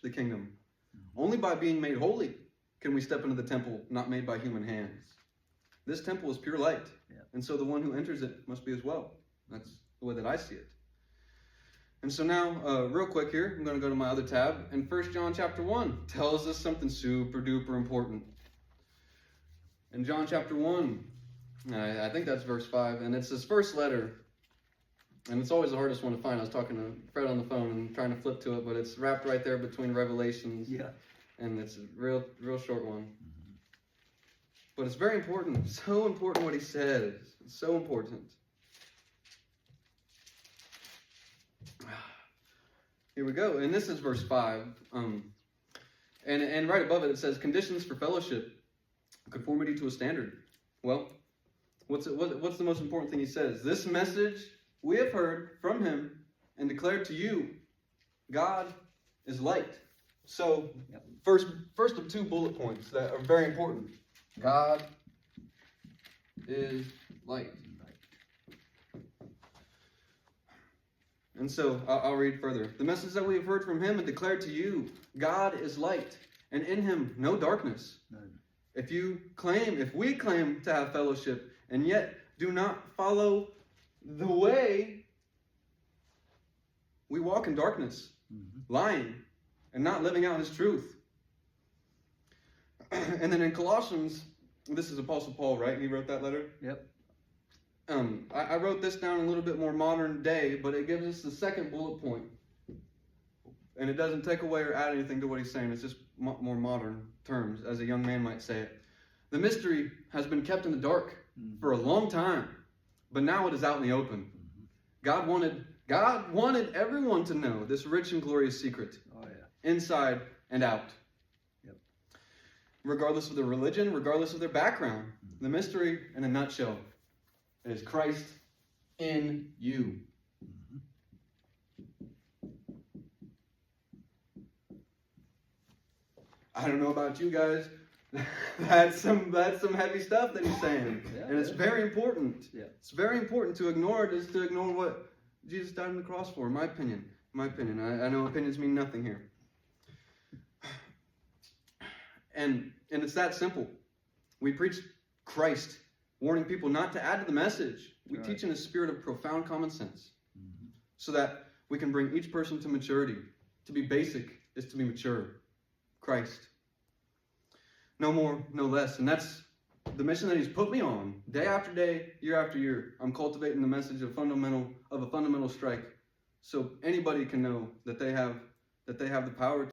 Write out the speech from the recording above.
the kingdom. Only by being made holy can we step into the temple not made by human hands. This temple is pure light, and so the one who enters it must be as well. That's the way that I see it. And so now, real quick here, I'm going to go to my other tab, and 1 John chapter 1 tells us something super duper important. In John chapter 1, I think that's verse 5, and it's his first letter. And it's always the hardest one to find. I was talking to Fred on the phone and trying to flip to it, but it's wrapped right there between Revelations. Yeah. And it's a real short one. But it's very important. So important what he says. It's so important. Here we go. And this is verse 5. And right above it says, conditions for fellowship, conformity to a standard. Well, what's the most important thing he says? This message we have heard from him and declared to you, God is light. So, first of two bullet points that are very important. God is light. And so, I'll read further. The message that we have heard from him and declared to you, God is light, and in him no darkness. None. If we claim to have fellowship, and yet do not follow the way, we walk in darkness, lying, and not living out his truth. And then in Colossians, this is Apostle Paul, right? He wrote that letter? Yep. I wrote this down a little bit more modern day, but it gives us the second bullet point. And it doesn't take away or add anything to what he's saying. It's just more modern terms, as a young man might say it. The mystery has been kept in the dark for a long time, but now it is out in the open. God wanted everyone to know this rich and glorious secret. Oh, yeah. Inside and out. Yep. Regardless of their religion, regardless of their background. The mystery, in a nutshell, is Christ in you. I don't know about you guys. That's some heavy stuff that he's saying. Yeah, and it's very important. Yeah. It's very important. To ignore it is to ignore what Jesus died on the cross for, in my opinion. I know opinions mean nothing here. And it's that simple. We preach Christ, warning people not to add to the message. We teach in a spirit of profound common sense. So that we can bring each person to maturity. To be basic is to be mature. Christ. No more, no less. And that's the mission that he's put me on. Day after day, year after year. I'm cultivating the message of a fundamental strike. So anybody can know that they have the power